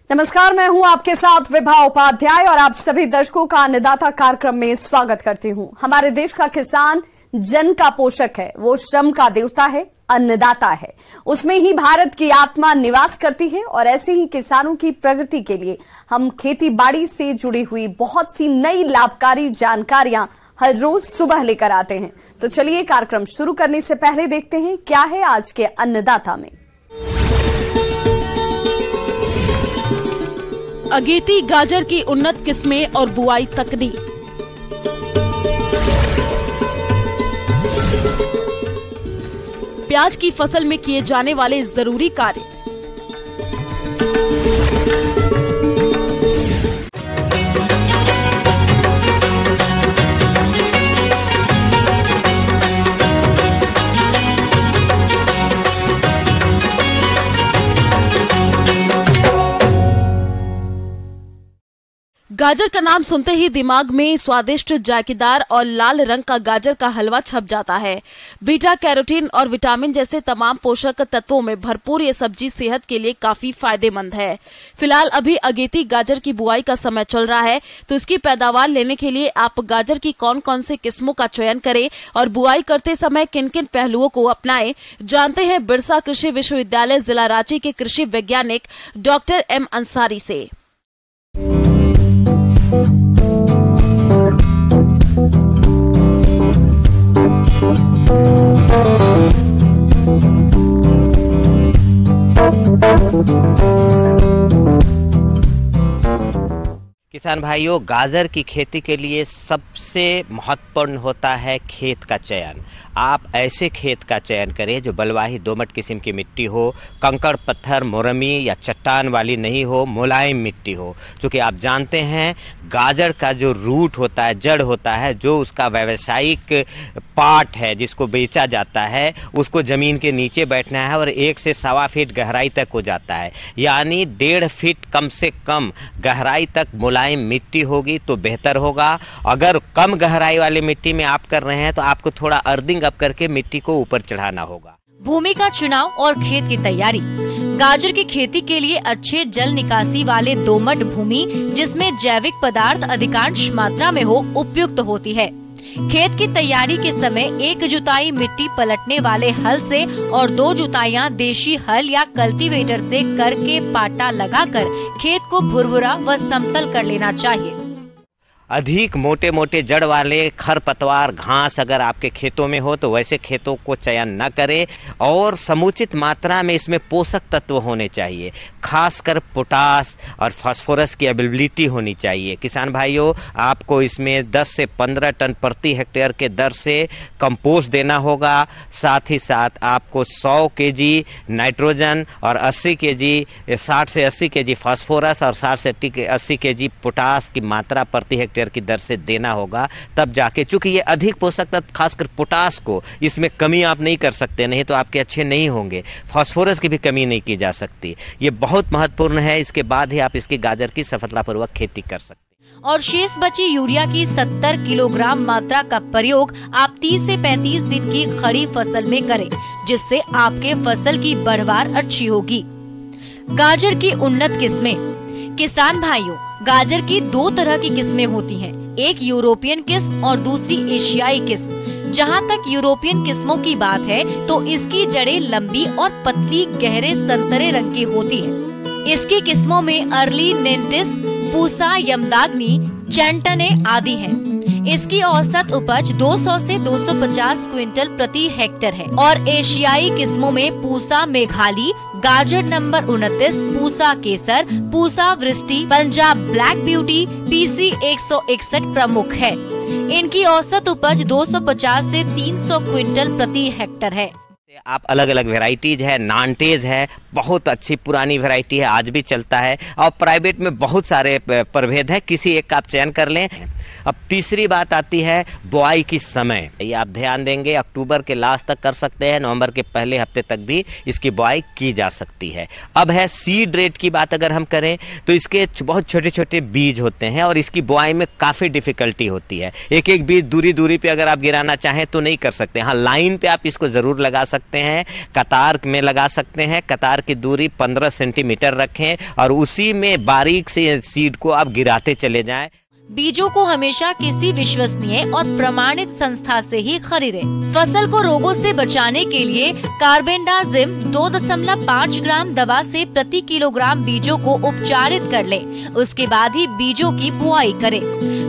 नमस्कार, मैं हूं आपके साथ विभा उपाध्याय और आप सभी दर्शकों का अन्नदाता कार्यक्रम में स्वागत करती हूं। हमारे देश का किसान जन का पोषक है, वो श्रम का देवता है, अन्नदाता है। उसमें ही भारत की आत्मा निवास करती है और ऐसे ही किसानों की प्रगति के लिए हम खेती बाड़ी से जुड़ी हुई बहुत सी नई लाभकारी जानकारियां हर रोज सुबह लेकर आते हैं। तो चलिए कार्यक्रम शुरू करने से पहले देखते हैं क्या है आज के अन्नदाता में। अगेती गाजर की उन्नत किस्में और बुआई तकनीक। प्याज की फसल में किए जाने वाले जरूरी कार्य। गाजर का नाम सुनते ही दिमाग में स्वादिष्ट, जायकेदार और लाल रंग का गाजर का हलवा छप जाता है। बीटा कैरोटीन और विटामिन जैसे तमाम पोषक तत्वों में भरपूर ये सब्जी सेहत के लिए काफी फायदेमंद है। फिलहाल अभी अगेती गाजर की बुआई का समय चल रहा है, तो इसकी पैदावार लेने के लिए आप गाजर की कौन कौन से किस्मों का चयन करें और बुआई करते समय किन किन पहलुओं को अपनाएं, जानते हैं बिरसा कृषि विश्वविद्यालय जिला रांची के कृषि वैज्ञानिक डॉक्टर एम अंसारी से। किसान भाइयों, गाजर की खेती के लिए सबसे महत्वपूर्ण होता है खेत का चयन। आप ऐसे खेत का चयन करें जो बलुआही दोमट किस्म की मिट्टी हो, कंकड़ पत्थर मोरमी या चट्टान वाली नहीं हो, मुलायम मिट्टी हो। क्योंकि आप जानते हैं गाजर का जो रूट होता है, जड़ होता है, जो उसका व्यावसायिक पार्ट है जिसको बेचा जाता है, उसको ज़मीन के नीचे बैठना है और 1 से 1.25 फीट गहराई तक हो जाता है। यानी 1.5 फीट कम से कम गहराई तक मुलायम मिट्टी होगी तो बेहतर होगा। अगर कम गहराई वाली मिट्टी में आप कर रहे हैं तो आपको थोड़ा अर्दिंग अप करके मिट्टी को ऊपर चढ़ाना होगा। भूमि का चुनाव और खेत की तैयारी। गाजर की खेती के लिए अच्छे जल निकासी वाले दोमट भूमि जिसमें जैविक पदार्थ अधिकांश मात्रा में हो उपयुक्त होती है। खेत की तैयारी के समय 1 जुताई मिट्टी पलटने वाले हल से और 2 जुताइयां देशी हल या कल्टीवेटर से करके पाटा लगाकर खेत को भुरभुरा व समतल कर लेना चाहिए। अधिक मोटे मोटे जड़ वाले खरपतवार घास अगर आपके खेतों में हो तो वैसे खेतों को चयन न करें और समुचित मात्रा में इसमें पोषक तत्व होने चाहिए। खासकर पोटास और फास्फोरस की अवेलेबिलिटी होनी चाहिए। किसान भाइयों, आपको इसमें 10 से 15 टन प्रति हेक्टेयर के दर से कंपोस्ट देना होगा। साथ ही साथ आपको 100 केजी नाइट्रोजन और 80 केजी 60 से 80 केजी फास्फोरस और 60 से 80 केजी पोटास की मात्रा प्रति हेक्टेयर की दर से देना होगा। तब जाके, चूंकि ये अधिक पोषक तत्व खासकर पोटास को इसमें कमी आप नहीं कर सकते, नहीं तो आपके अच्छे नहीं होंगे। फास्फोरस की भी कमी नहीं की जा सकती। ये बहुत महत्वपूर्ण है। इसके बाद ही आप इसकी गाजर की सफलतापूर्वक खेती कर सकते। और शेष बची यूरिया की 70 किलोग्राम मात्रा का प्रयोग आप 30 से 35 दिन की खड़ी फसल में करें, जिससे आपके फसल की बढ़वार अच्छी होगी। गाजर की उन्नत किस्में। किसान भाइयों, गाजर की 2 तरह की किस्में होती हैं, एक यूरोपियन किस्म और दूसरी एशियाई किस्म। जहां तक यूरोपियन किस्मों की बात है तो इसकी जड़ें लंबी और पतली गहरे संतरे रंग की होती हैं। इसकी किस्मों में अर्ली नेंटिस, पूसा यमदाग्नि, चैंटने आदि हैं। इसकी औसत उपज 200 से 250 क्विंटल प्रति हेक्टेयर है। और एशियाई किस्मों में पूसा मेघाली, गाजर नंबर 29, पूसा केसर, पूसा वृष्टि, पंजाब ब्लैक ब्यूटी, PC 161 प्रमुख है। इनकी औसत उपज 250 से 300 क्विंटल प्रति हेक्टेयर है। आप अलग अलग वेराइटीज है, नानटेज है, बहुत अच्छी पुरानी वैरायटी है, आज भी चलता है। और प्राइवेट में बहुत सारे प्रभेद है, किसी एक का आप चयन कर लें। अब तीसरी बात आती है बुआई की समय। ये आप ध्यान देंगे, अक्टूबर के लास्ट तक कर सकते हैं, नवंबर के पहले हफ्ते तक भी इसकी बुआई की जा सकती है। अब है सीड रेट की बात अगर हम करें तो इसके बहुत छोटे छोटे बीज होते हैं और इसकी बुआई में काफ़ी डिफिकल्टी होती है। एक एक बीज दूरी दूरी पे अगर आप गिराना चाहें तो नहीं कर सकते। हाँ, लाइन पे आप इसको ज़रूर लगा सकते हैं, कतार में लगा सकते हैं। कतार की दूरी 15 सेंटीमीटर रखें और उसी में बारीक से सीड को आप गिराते चले जाएं। बीजों को हमेशा किसी विश्वसनीय और प्रमाणित संस्था से ही खरीदें। फसल को रोगों से बचाने के लिए कार्बेंडाजिम 2.5 ग्राम दवा से प्रति किलोग्राम बीजों को उपचारित कर लें। उसके बाद ही बीजों की बुआई करें।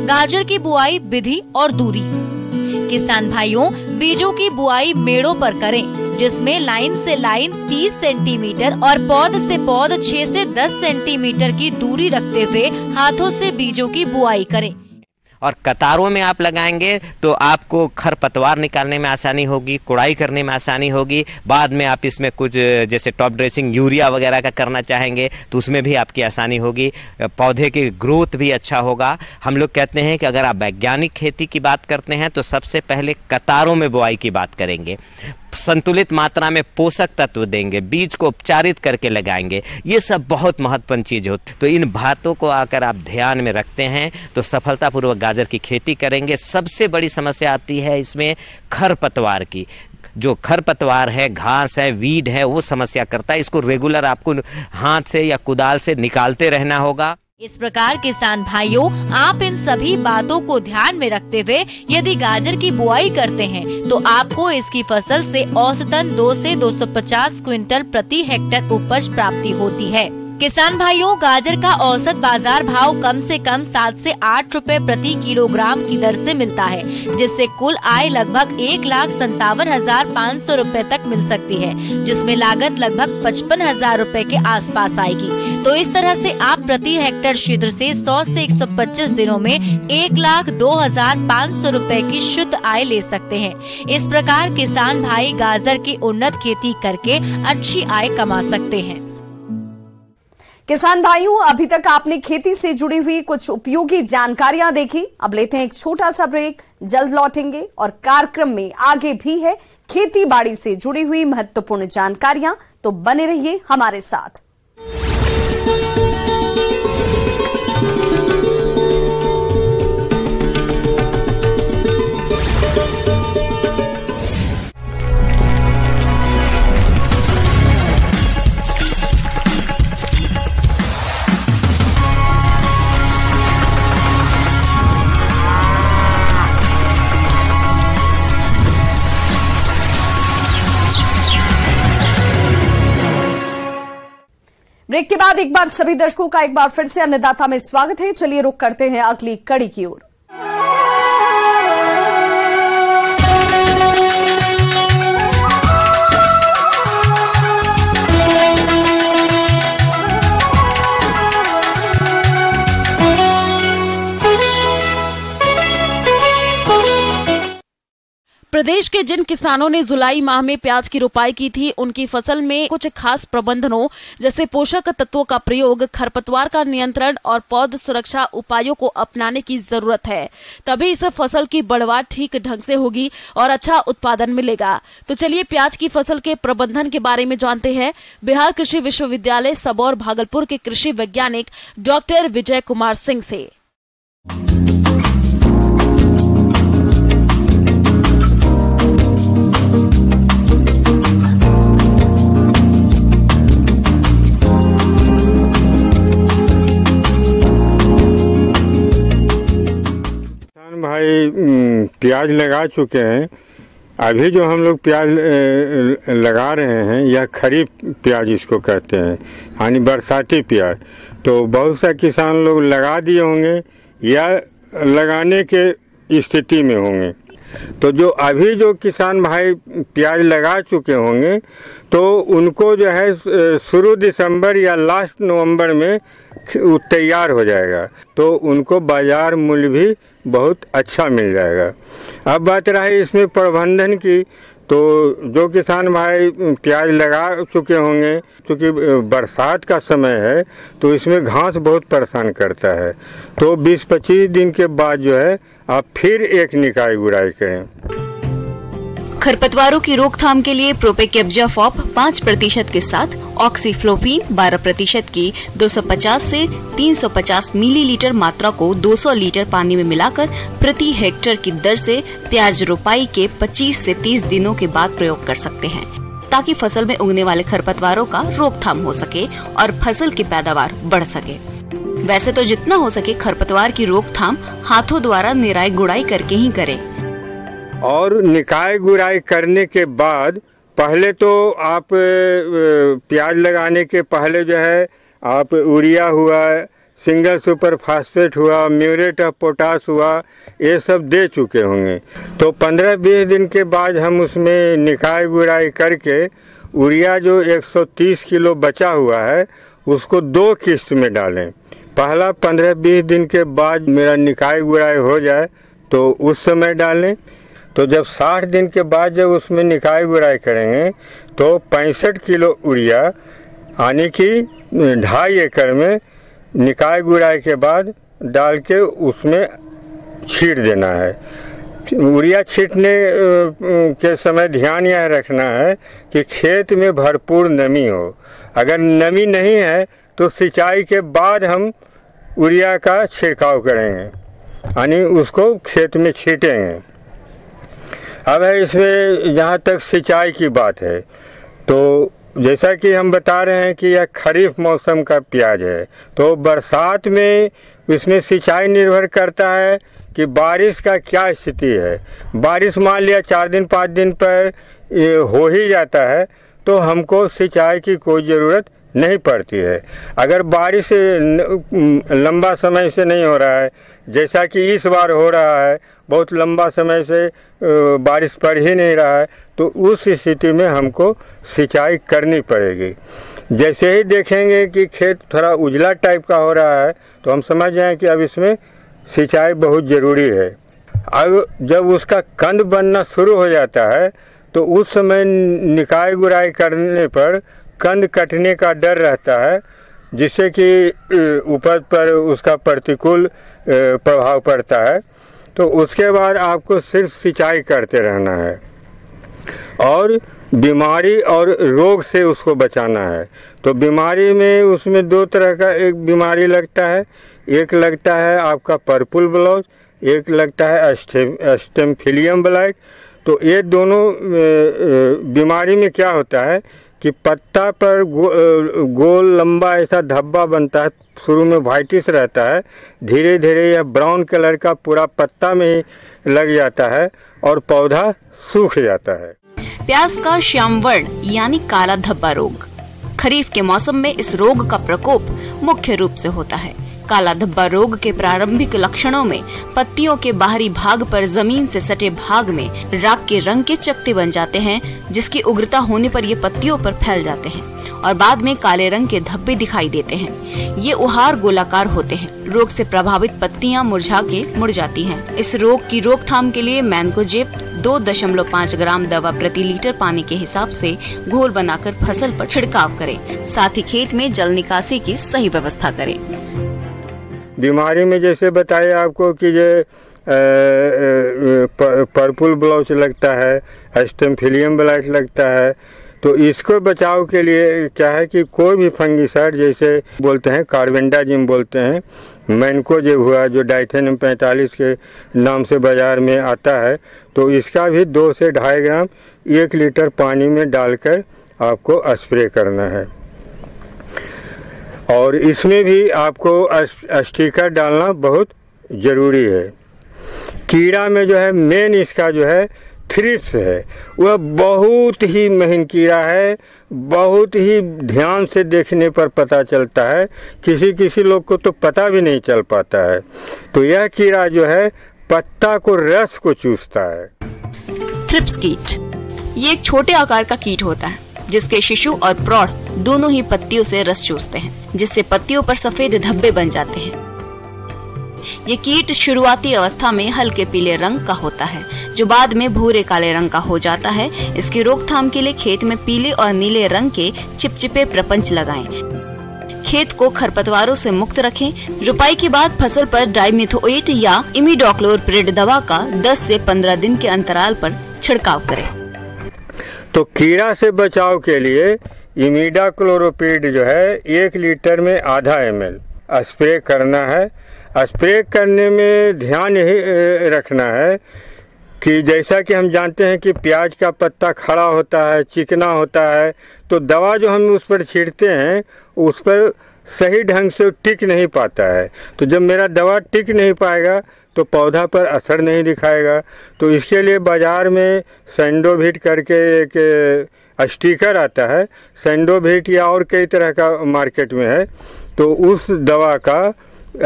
गाजर की बुआई विधि और दूरी। किसान भाइयों, बीजों की बुआई मेड़ों पर करें, जिसमें लाइन से लाइन 30 सेंटीमीटर और पौध से पौध 6 से 10 सेंटीमीटर की दूरी रखते हुए हाथों से बीजों की बुआई करें। और कतारों में आप लगाएंगे तो आपको खरपतवार निकालने में आसानी होगी, कुड़ाई करने में आसानी होगी। बाद में आप इसमें कुछ जैसे टॉप ड्रेसिंग यूरिया वगैरह का करना चाहेंगे तो उसमें भी आपकी आसानी होगी। पौधे की ग्रोथ भी अच्छा होगा। हम लोग कहते हैं कि अगर आप वैज्ञानिक खेती की बात करते हैं तो सबसे पहले कतारों में बुआई की बात करेंगे, संतुलित मात्रा में पोषक तत्व देंगे, बीज को उपचारित करके लगाएंगे। ये सब बहुत महत्वपूर्ण चीज होती है। तो इन बातों को अगर आप ध्यान में रखते हैं तो सफलतापूर्वक गाजर की खेती करेंगे। सबसे बड़ी समस्या आती है इसमें खरपतवार की। जो खरपतवार है, घास है, वीड है, वो समस्या करता है। इसको रेगुलर आपको हाथ से या कुदाल से निकालते रहना होगा। इस प्रकार किसान भाइयों, आप इन सभी बातों को ध्यान में रखते हुए यदि गाजर की बुआई करते हैं तो आपको इसकी फसल से औसतन 2 से 250 क्विंटल प्रति हेक्टेयर उपज प्राप्ति होती है। किसान भाइयों, गाजर का औसत बाजार भाव कम से कम 7 से 8 रुपए प्रति किलोग्राम की दर से मिलता है, जिससे कुल आय लगभग 1,57,500 रुपए तक मिल सकती है, जिसमें लागत लगभग 55,000 रुपए के आसपास आएगी। तो इस तरह से आप प्रति हेक्टेयर क्षेत्र से 100 से 125 दिनों में 1,02,500 रुपए की शुद्ध आय ले सकते हैं। इस प्रकार किसान भाई गाजर की उन्नत खेती करके अच्छी आय कमा सकते हैं। किसान भाइयों, अभी तक आपने खेती से जुड़ी हुई कुछ उपयोगी जानकारियां देखी। अब लेते हैं एक छोटा सा ब्रेक, जल्द लौटेंगे और कार्यक्रम में आगे भी है खेती बाड़ी से जुड़ी हुई महत्वपूर्ण जानकारियां, तो बने रहिए हमारे साथ। ब्रेक के बाद एक बार सभी दर्शकों का एक बार फिर से अन्नदाता में स्वागत है। चलिए रुक करते हैं अगली कड़ी की ओर। प्रदेश के जिन किसानों ने जुलाई माह में प्याज की रोपाई की थी, उनकी फसल में कुछ खास प्रबंधनों जैसे पोषक तत्वों का प्रयोग, खरपतवार का नियंत्रण और पौध सुरक्षा उपायों को अपनाने की जरूरत है। तभी इस फसल की बढ़वार ठीक ढंग से होगी और अच्छा उत्पादन मिलेगा। तो चलिए प्याज की फसल के प्रबंधन के बारे में जानते हैं बिहार कृषि विश्वविद्यालय सबौर भागलपुर के कृषि वैज्ञानिक डॉक्टर विजय कुमार सिंह से। भाई प्याज लगा चुके हैं। अभी जो हम लोग प्याज लगा रहे हैं यह खरीफ प्याज इसको कहते हैं, यानी बरसाती प्याज। तो बहुत सा किसान लोग लगा दिए होंगे या लगाने के स्थिति में होंगे। तो जो अभी जो किसान भाई प्याज लगा चुके होंगे तो उनको जो है शुरू दिसंबर या लास्ट नवंबर में तैयार हो जाएगा, तो उनको बाजार मूल्य भी बहुत अच्छा मिल जाएगा। अब बात रही इसमें प्रबंधन की, तो जो किसान भाई प्याज लगा चुके होंगे, क्योंकि बरसात का समय है तो इसमें घास बहुत परेशान करता है, तो 20-25 दिन के बाद जो है आप फिर एक निकाई गुड़ाई करें। खरपतवारों की रोकथाम के लिए प्रोपेकेब्जा-फॉप 5% के साथ ऑक्सीफ्लोपीन 12% की 250 से 350 मिलीलीटर मात्रा को 200 लीटर पानी में मिलाकर प्रति हेक्टेयर की दर से प्याज रोपाई के 25 से 30 दिनों के बाद प्रयोग कर सकते हैं, ताकि फसल में उगने वाले खरपतवारों का रोकथाम हो सके और फसल की पैदावार बढ़ सके। वैसे तो जितना हो सके खरपतवार की रोकथाम हाथों द्वारा निराई गुड़ाई करके ही करें। और निकाय गुड़ाई करने के बाद पहले तो आप प्याज लगाने के पहले जो है आप यूरिया हुआ, सिंगल सुपर फास्फेट हुआ, म्यूरेट ऑफ पोटाश हुआ, ये सब दे चुके होंगे। तो 15-20 दिन के बाद हम उसमें निकाय गुड़ाई करके यूरिया जो 130 किलो बचा हुआ है उसको 2 किस्त में डालें। पहला 15-20 दिन के बाद मेरा निकाय गुड़ाई हो जाए तो उस समय डालें। तो जब 60 दिन के बाद जब उसमें निकाय गुड़ाई करेंगे तो 65 किलो यूरिया यानी कि 2.5 एकड़ में निकाय गुड़ाई के बाद डाल के उसमें छींट देना है। यूरिया छींटने के समय ध्यान यह रखना है कि खेत में भरपूर नमी हो। अगर नमी नहीं है तो सिंचाई के बाद हम यूरिया का छिड़काव करेंगे, यानी उसको खेत में छींटेंगे। अब है इसमें जहाँ तक सिंचाई की बात है, तो जैसा कि हम बता रहे हैं कि यह खरीफ मौसम का प्याज है, तो बरसात में इसमें सिंचाई निर्भर करता है कि बारिश का क्या स्थिति है। बारिश मान लिया 4 दिन 5 दिन पर हो ही जाता है तो हमको सिंचाई की कोई ज़रूरत नहीं पड़ती है। अगर बारिश लंबा समय से नहीं हो रहा है, जैसा कि इस बार हो रहा है, बहुत लंबा समय से बारिश पड़ ही नहीं रहा है, तो उस स्थिति में हमको सिंचाई करनी पड़ेगी। जैसे ही देखेंगे कि खेत थोड़ा उजला टाइप का हो रहा है तो हम समझ जाएं कि अब इसमें सिंचाई बहुत ज़रूरी है। अब जब उसका कंद बनना शुरू हो जाता है तो उस समय निकाय गुड़ाई करने पर कंद कटने का डर रहता है, जिससे कि उपज पर उसका प्रतिकूल प्रभाव पड़ता है। तो उसके बाद आपको सिर्फ सिंचाई करते रहना है और बीमारी और रोग से उसको बचाना है। तो बीमारी में उसमें 2 तरह का एक बीमारी लगता है, एक लगता है आपका पर्पल ब्लॉच, एक लगता है स्टेमफिलियम ब्लाइट। तो ये दोनों बीमारी में क्या होता है कि पत्ता पर गोल लंबा ऐसा धब्बा बनता है, शुरू में व्हाइटिश रहता है, धीरे धीरे यह ब्राउन कलर का पूरा पत्ता में लग जाता है और पौधा सूख जाता है। प्याज का श्यामवर्ण यानी काला धब्बा रोग। खरीफ के मौसम में इस रोग का प्रकोप मुख्य रूप से होता है। काला धब्बा रोग के प्रारंभिक लक्षणों में पत्तियों के बाहरी भाग पर जमीन से सटे भाग में राख के रंग के चकते बन जाते हैं, जिसकी उग्रता होने पर ये पत्तियों पर फैल जाते हैं और बाद में काले रंग के धब्बे दिखाई देते हैं। ये उहार गोलाकार होते हैं। रोग से प्रभावित पत्तियां मुरझा के मुड़ जाती हैं। इस रोग की रोकथाम के लिए मैनकोजेब 2.5 ग्राम दवा प्रति लीटर पानी के हिसाब से घोल बनाकर फसल पर छिड़काव करें। साथ ही खेत में जल निकासी की सही व्यवस्था करें। बीमारी में जैसे बताया आपको कि ये पर्पल ब्लॉच लगता है, स्टेमफिलियम ब्लाइट लगता है, तो इसको बचाव के लिए क्या है कि कोई भी फंगिसाइड जैसे बोलते हैं कार्बेंडाजिम बोलते हैं, मैनकोजेब हुआ जो डाइथेनियम 45 के नाम से बाजार में आता है, तो इसका भी 2 से 2.5 ग्राम 1 लीटर पानी में डालकर आपको स्प्रे करना है। और इसमें भी आपको स्टिकर डालना बहुत ज़रूरी है। कीड़ा में जो है मेन इसका जो है थ्रिप्स है, वह बहुत ही महीन कीड़ा है, बहुत ही ध्यान से देखने पर पता चलता है, किसी लोग को तो पता भी नहीं चल पाता है। तो यह कीड़ा जो है पत्ता को रस को चूसता है। थ्रिप्स कीट ये एक छोटे आकार का कीट होता है जिसके शिशु और प्रौढ़ दोनों ही पत्तियों से रस चूसते हैं, जिससे पत्तियों पर सफेद धब्बे बन जाते हैं। ये कीट शुरुआती अवस्था में हल्के पीले रंग का होता है, जो बाद में भूरे काले रंग का हो जाता है। इसकी रोकथाम के लिए खेत में पीले और नीले रंग के चिपचिपे प्रपंच लगाएं। खेत को खरपतवारों से मुक्त रखें। रुपाई के बाद फसल पर डाइमिथोएट या इमिडाक्लोप्रिड दवा का 10 से 15 दिन के अंतराल पर छिड़काव करें। तो कीड़ा से बचाव के लिए इमिडाक्लोप्रिड जो है 1 लीटर में आधा ml स्प्रे करना है। स्प्रे करने में ध्यान यही रखना है कि जैसा कि हम जानते हैं कि प्याज का पत्ता खड़ा होता है, चिकना होता है, तो दवा जो हम उस पर छींटते हैं उस पर सही ढंग से टिक नहीं पाता है। तो जब मेरा दवा टिक नहीं पाएगा तो पौधा पर असर नहीं दिखाएगा। तो इसके लिए बाजार में सेंडोविट करके एक स्टिकर आता है, सेंडोविट या और कई तरह का मार्केट में है। तो उस दवा का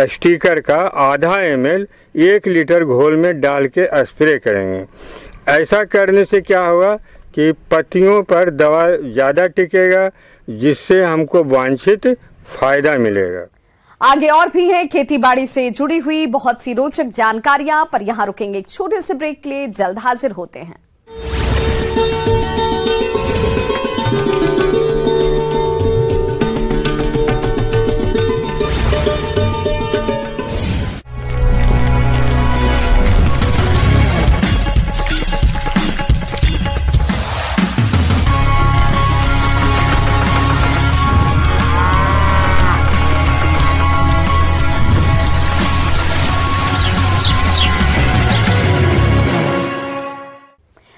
स्टिकर का आधा ml 1 लीटर घोल में डाल के स्प्रे करेंगे। ऐसा करने से क्या होगा कि पत्तियों पर दवा ज़्यादा टिकेगा, जिससे हमको वांछित फायदा मिलेगा। आगे और भी है खेती बाड़ी से जुड़ी हुई बहुत सी रोचक जानकारियां, पर यहां रुकेंगे एक छोटे से ब्रेक के लिए। जल्द हाजिर होते हैं।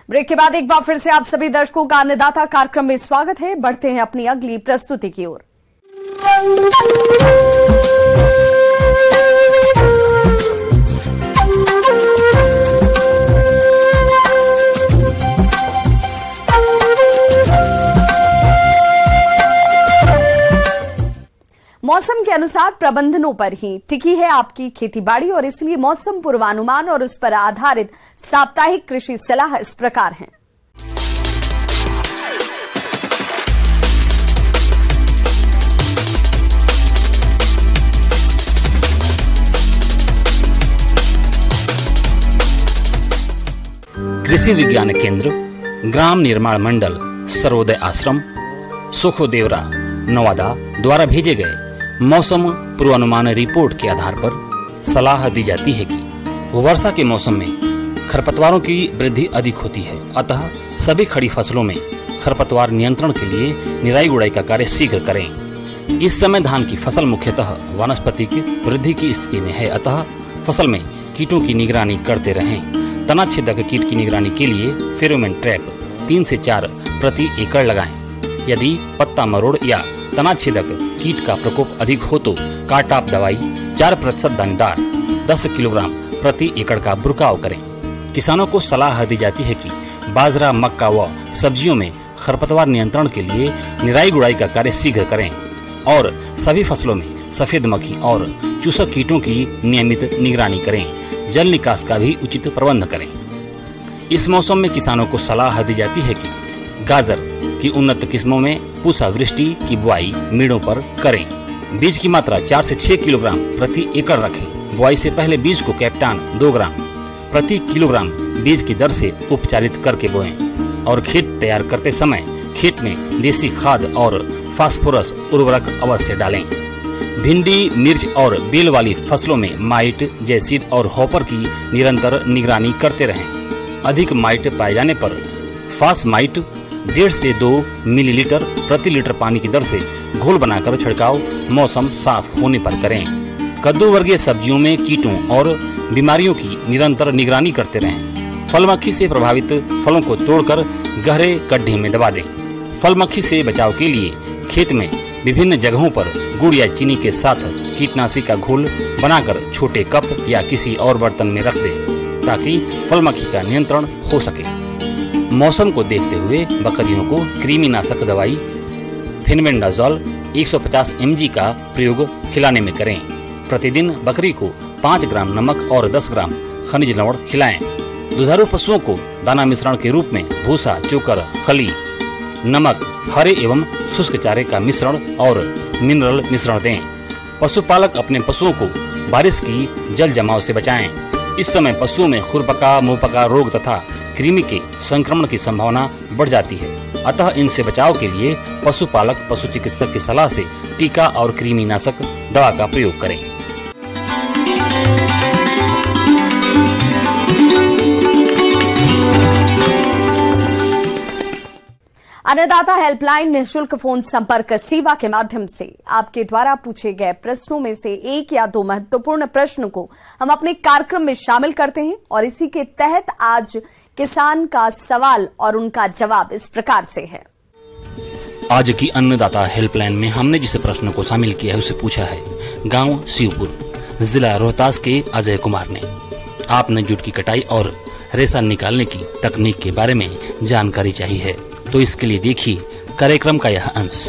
ब्रेक के बाद एक बार फिर से आप सभी दर्शकों का अन्नदाता कार्यक्रम में स्वागत है। बढ़ते हैं अपनी अगली प्रस्तुति की ओर। मौसम के अनुसार प्रबंधनों पर ही टिकी है आपकी खेतीबाड़ी, और इसलिए मौसम पूर्वानुमान और उस पर आधारित साप्ताहिक कृषि सलाह इस प्रकार है। कृषि विज्ञान केंद्र, ग्राम निर्माण मंडल, सर्वोदय आश्रम, सुखोदेवरा, नवादा द्वारा भेजे गए मौसम पूर्वानुमान रिपोर्ट के आधार पर सलाह दी जाती है कि वर्षा के मौसम में खरपतवारों की वृद्धि अधिक होती है। अतः सभी खड़ी फसलों में खरपतवार नियंत्रण के लिए निराई गुड़ाई का कार्य शीघ्र करें। इस समय धान की फसल मुख्यतः वानस्पतिक वृद्धि की स्थिति में है, अतः फसल में कीटों की निगरानी करते रहें। तना छेदक कीट की निगरानी के लिए फेरोमोन ट्रैप 3 से 4 प्रति एकड़ लगाएं। यदि पत्ता मरोड़ या तना छेदक कीट का प्रकोप अधिक हो तो काटाप दवाई 4% दानेदार 10 किलोग्राम प्रति एकड़ का बुरकाव करें। किसानों को सलाह दी जाती है कि बाजरा, मक्का व सब्जियों में खरपतवार नियंत्रण के लिए निराई गुड़ाई का कार्य शीघ्र करें और सभी फसलों में सफेद मक्खी और चूसक कीटों की नियमित निगरानी करें। जल निकास का भी उचित प्रबंध करें। इस मौसम में किसानों को सलाह दी जाती है कि गाजर की उन्नत किस्मों में पूसा वृष्टि की बुआई मेड़ों पर करें। बीज की मात्रा 4 से 6 किलोग्राम प्रति एकड़ रखें। बुआई से पहले बीज को कैप्टान 2 ग्राम प्रति किलोग्राम बीज की दर से उपचारित करके बोएं और खेत तैयार करते समय खेत में देसी खाद और फास्फोरस उर्वरक अवश्य डालें। भिंडी, मिर्च और बेल वाली फसलों में माइट, जैसिड और हॉपर की निरंतर निगरानी करते रहें। अधिक माइट पाए जाने पर फासमाइट 1.5 से 2 मिलीलीटर प्रति लीटर पानी की दर से घोल बनाकर छिड़काव मौसम साफ होने पर करें। कद्दू वर्गीय सब्जियों में कीटों और बीमारियों की निरंतर निगरानी करते रहें। फल मक्खी से प्रभावित फलों को तोड़कर गहरे गड्ढे में दबा दें। फल मक्खी से बचाव के लिए खेत में विभिन्न जगहों पर गुड़ या चीनी के साथ कीटनाशी का घोल बनाकर छोटे कप या किसी और बर्तन में रख दें ताकि फल मक्खी का नियंत्रण हो सके। मौसम को देखते हुए बकरियों को कृमिनाशक दवाई फेनबेंडाजोल 150 mg का प्रयोग खिलाने में करें। प्रतिदिन बकरी को 5 ग्राम नमक और 10 ग्राम खनिज लवण खिलाएं। दुधारू पशुओं को दाना मिश्रण के रूप में भूसा, चोकर, खली, नमक, हरे एवं शुष्क चारे का मिश्रण और मिनरल मिश्रण दें। पशुपालक अपने पशुओं को बारिश की जल जमाव से बचाएं। इस समय पशुओं में खुरपका, मुंहपका रोग तथा कृमि के संक्रमण की संभावना बढ़ जाती है। अतः इनसे बचाव के लिए पशुपालक पशु चिकित्सक की सलाह से टीका और कृमिनाशक दवा का प्रयोग करें। अन्नदाता हेल्पलाइन निःशुल्क फोन संपर्क सेवा के माध्यम से आपके द्वारा पूछे गए प्रश्नों में से 1 या 2 महत्वपूर्ण प्रश्न को हम अपने कार्यक्रम में शामिल करते हैं और इसी के तहत आज किसान का सवाल और उनका जवाब इस प्रकार से है। आज की अन्नदाता हेल्पलाइन में हमने जिस प्रश्न को शामिल किया है उसे पूछा है गांव शिवपुर, जिला रोहतास के अजय कुमार ने। आपने जूट की कटाई और रेशा निकालने की तकनीक के बारे में जानकारी चाहिए है, तो इसके लिए देखिए कार्यक्रम का यह अंश।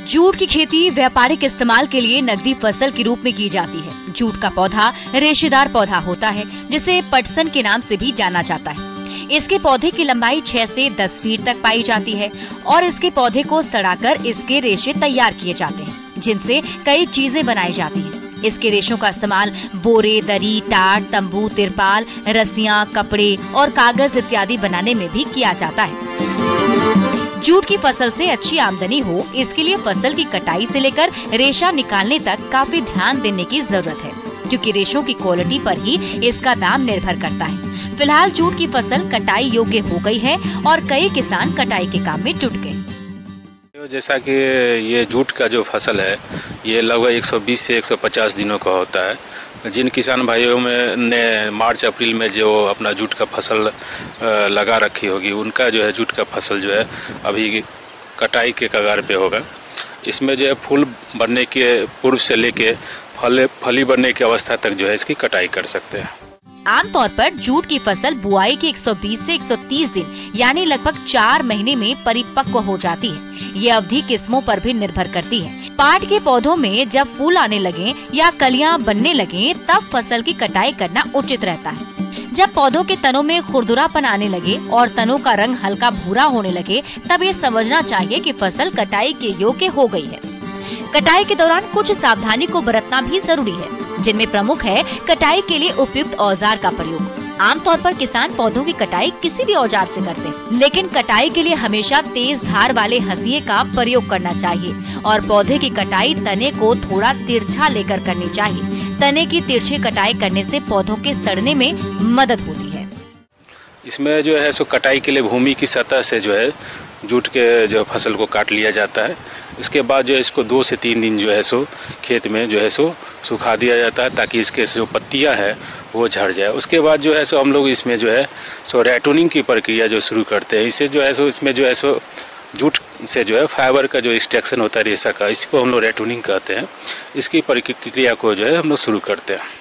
जूट की खेती व्यापारिक इस्तेमाल के लिए नकदी फसल के रूप में की जाती है। जूट का पौधा रेशेदार पौधा होता है जिसे पटसन के नाम से भी जाना जाता है। इसके पौधे की लंबाई 6 से 10 फीट तक पाई जाती है और इसके पौधे को सड़ाकर इसके रेशे तैयार किए जाते हैं, जिनसे कई चीजें बनाई जाती हैं। इसके रेशों का इस्तेमाल बोरे, दरी, टाट, तंबू, तिरपाल, रस्सियां, कपड़े और कागज इत्यादि बनाने में भी किया जाता है। जूट की फसल से अच्छी आमदनी हो, इसके लिए फसल की कटाई से लेकर रेशा निकालने तक काफी ध्यान देने की जरूरत है, क्योंकि रेशों की क्वालिटी पर ही इसका दाम निर्भर करता है। फिलहाल जूट की फसल कटाई योग्य हो गई है और कई किसान कटाई के काम में जुट गए। जैसा कि ये जूट का जो फसल है ये लगभग 120 से 150 दिनों का होता है। जिन किसान भाइयों में ने मार्च अप्रैल में जो अपना जूट का फसल लगा रखी होगी, उनका जो है जूट का फसल जो है अभी कटाई के कगार पे होगा। इसमें जो है फूल बनने के पूर्व से लेके फली बनने की अवस्था तक जो है इसकी कटाई कर सकते हैं। आमतौर पर जूट की फसल बुआई के 120 से 130 दिन यानी लगभग 4 महीने में परिपक्व हो जाती है। ये अवधि किस्मों पर भी निर्भर करती है। पाट के पौधों में जब फूल आने लगे या कलियां बनने लगे तब फसल की कटाई करना उचित रहता है। जब पौधों के तनों में खुरदुरापन आने लगे और तनों का रंग हल्का भूरा होने लगे तब ये समझना चाहिए कि फसल कटाई के योग्य हो गई है। कटाई के दौरान कुछ सावधानी को बरतना भी जरूरी है, जिनमें प्रमुख है कटाई के लिए उपयुक्त औजार का प्रयोग। आमतौर पर किसान पौधों की कटाई किसी भी औजार से करते हैं, लेकिन कटाई के लिए हमेशा तेज धार वाले हंसिये का प्रयोग करना चाहिए और पौधे की कटाई तने को थोड़ा तिरछा लेकर करनी चाहिए। तने की तिरछी कटाई करने से पौधों के सड़ने में मदद होती है। इसमें जो है सो कटाई के लिए भूमि की सतह से जो है जूट के जो फसल को काट लिया जाता है। इसके बाद जो है इसको 2 से 3 दिन जो है सो खेत में जो है सो सुखा दिया जाता है ताकि इसके जो पत्तियां हैं वो झड़ जाए। उसके बाद जो है सो हम लोग इसमें जो है सो रैटूनिंग की प्रक्रिया जो शुरू करते हैं। इससे जो है सो इसमें जो है सो जूट से जो है फाइबर का जो एक्सट्रैक्शन होता है रेशा का, इसको हम लोग रैटूनिंग कहते हैं। इसकी प्रक्रिया को जो है हम लोग शुरू करते हैं।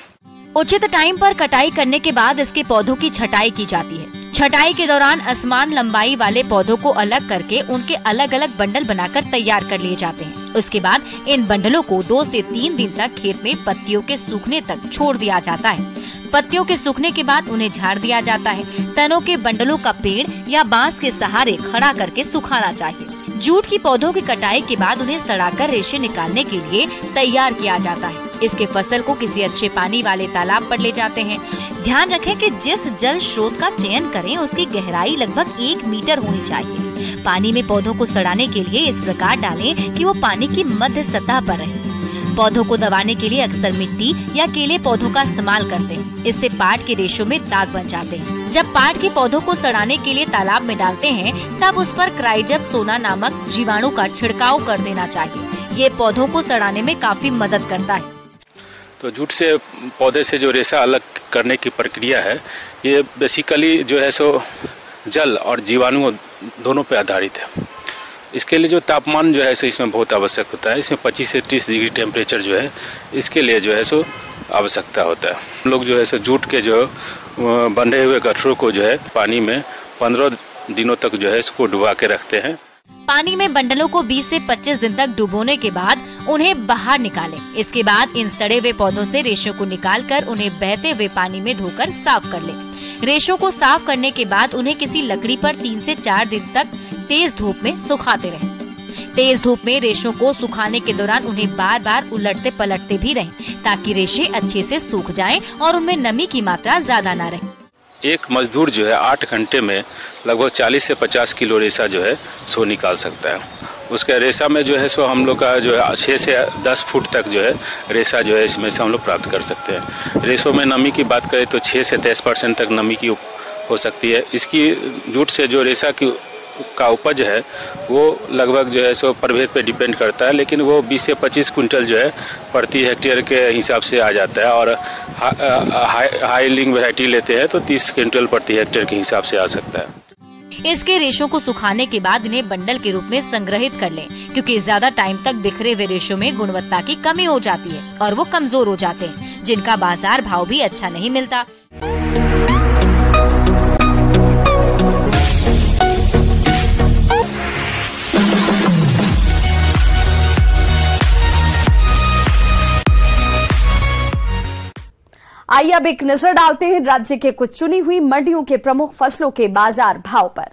उचित टाइम पर कटाई करने के बाद इसके पौधों की छटाई की जाती है। छटाई के दौरान असमान लंबाई वाले पौधों को अलग करके उनके अलग अलग बंडल बनाकर तैयार कर लिए जाते हैं। उसके बाद इन बंडलों को 2 से 3 दिन तक खेत में पत्तियों के सूखने तक छोड़ दिया जाता है। पत्तियों के सूखने के बाद उन्हें झाड़ दिया जाता है। तनों के बंडलों का पेड़ या बांस के सहारे खड़ा करके सुखाना चाहिए। जूट की पौधों की कटाई के बाद उन्हें सड़ाकर रेशे निकालने के लिए तैयार किया जाता है। इसके फसल को किसी अच्छे पानी वाले तालाब पर ले जाते हैं। ध्यान रखें कि जिस जल स्रोत का चयन करें उसकी गहराई लगभग 1 मीटर होनी चाहिए। पानी में पौधों को सड़ाने के लिए इस प्रकार डालें कि वो पानी की मध्य सतह पर रहे। पौधों को दबाने के लिए अक्सर मिट्टी या केले पौधों का इस्तेमाल करते हैं। इससे पाट के रेशों में दाग बन जाते हैं। जब पाट के पौधों को सड़ाने के लिए तालाब में डालते हैं तब उस पर क्राइजब सोना नामक जीवाणु का छिड़काव कर देना चाहिए। ये पौधों को सड़ाने में काफी मदद करता है। तो जूट से पौधे से जो रेशा अलग करने की प्रक्रिया है ये बेसिकली जो है सो जल और जीवाणु दोनों पे आधारित है। इसके लिए जो तापमान जो है सो इसमें बहुत आवश्यक होता है। इसमें 25 से 30 डिग्री टेम्परेचर जो है इसके लिए जो है सो आवश्यकता होता है। हम लोग जो है सो जूट के जो बंधे हुए गठरों को जो है पानी में 15 दिनों तक जो है इसको डुबा के रखते हैं। पानी में बंडलों को 20 से 25 दिन तक डुबोने के बाद उन्हें बाहर निकालें। इसके बाद इन सड़े हुए पौधों से रेशों को निकालकर उन्हें बहते हुए पानी में धोकर साफ कर लें। रेशों को साफ करने के बाद उन्हें किसी लकड़ी पर 3 से 4 दिन तक तेज धूप में सुखाते रहें। तेज धूप में रेशों को सुखाने के दौरान उन्हें बार बार उलटते पलटते भी रहें, ताकि रेशे अच्छे से सूख जाएं और उनमें नमी की मात्रा ज्यादा न रहे। एक मजदूर जो है 8 घंटे में लगभग 40 से 50 किलो रेशा जो है सो निकाल सकता है। उसके रेशा में जो है सो हम लोग का जो है 6 से 10 फुट तक जो है रेशा जो है इसमें से हम लोग प्राप्त कर सकते हैं। रेशों में नमी की बात करें तो 6 से 10% तक नमी की हो सकती है। इसकी जूट से जो रेशा का उपज है वो लगभग जो है सो प्रभेद पे डिपेंड करता है, लेकिन वो 20 से 25 कुंटल जो है प्रति हेक्टेयर के हिसाब से आ जाता है। और हाई लिंग वैरायटी लेते हैं तो 30 क्विंटल प्रति हेक्टेयर के हिसाब से आ सकता है। इसके रेशों को सुखाने के बाद इन्हें बंडल के रूप में संग्रहित कर लें, क्योंकि ज्यादा टाइम तक बिखरे हुए रेशों में गुणवत्ता की कमी हो जाती है और वो कमजोर हो जाते हैं, जिनका बाजार भाव भी अच्छा नहीं मिलता। आइए अब एक नजर डालते हैं राज्य के कुछ चुनी हुई मंडियों के प्रमुख फसलों के बाजार भाव पर।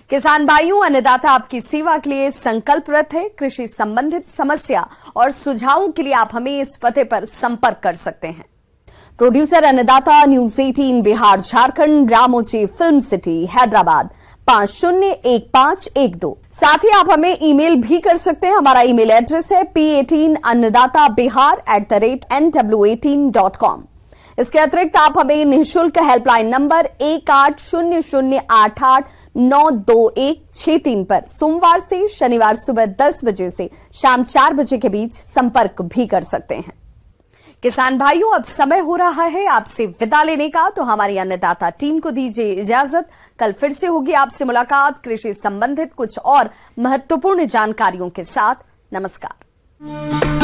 किसान भाइयों, अन्नदाता आपकी सेवा के लिए संकल्परत है। कृषि संबंधित समस्या और सुझावों के लिए आप हमें इस पते पर संपर्क कर सकते हैं। Producer Annadata, news 18 Bihar Jharkhand, Ramoji film city Hyderabad 501512। साथ ही आप हमें ईमेल भी कर सकते हैं। हमारा ईमेल एड्रेस है p18annadatabihar@nw18.com। इसके अतिरिक्त आप हमें निःशुल्क हेल्पलाइन नंबर 180088922163 पर सोमवार से शनिवार सुबह 10 बजे से शाम 4 बजे के बीच संपर्क भी कर सकते हैं। किसान भाइयों, अब समय हो रहा है आपसे विदा लेने का, तो हमारी अन्नदाता टीम को दीजिए इजाजत। कल फिर से होगी आपसे मुलाकात कृषि संबंधित कुछ और महत्वपूर्ण जानकारियों के साथ। नमस्कार।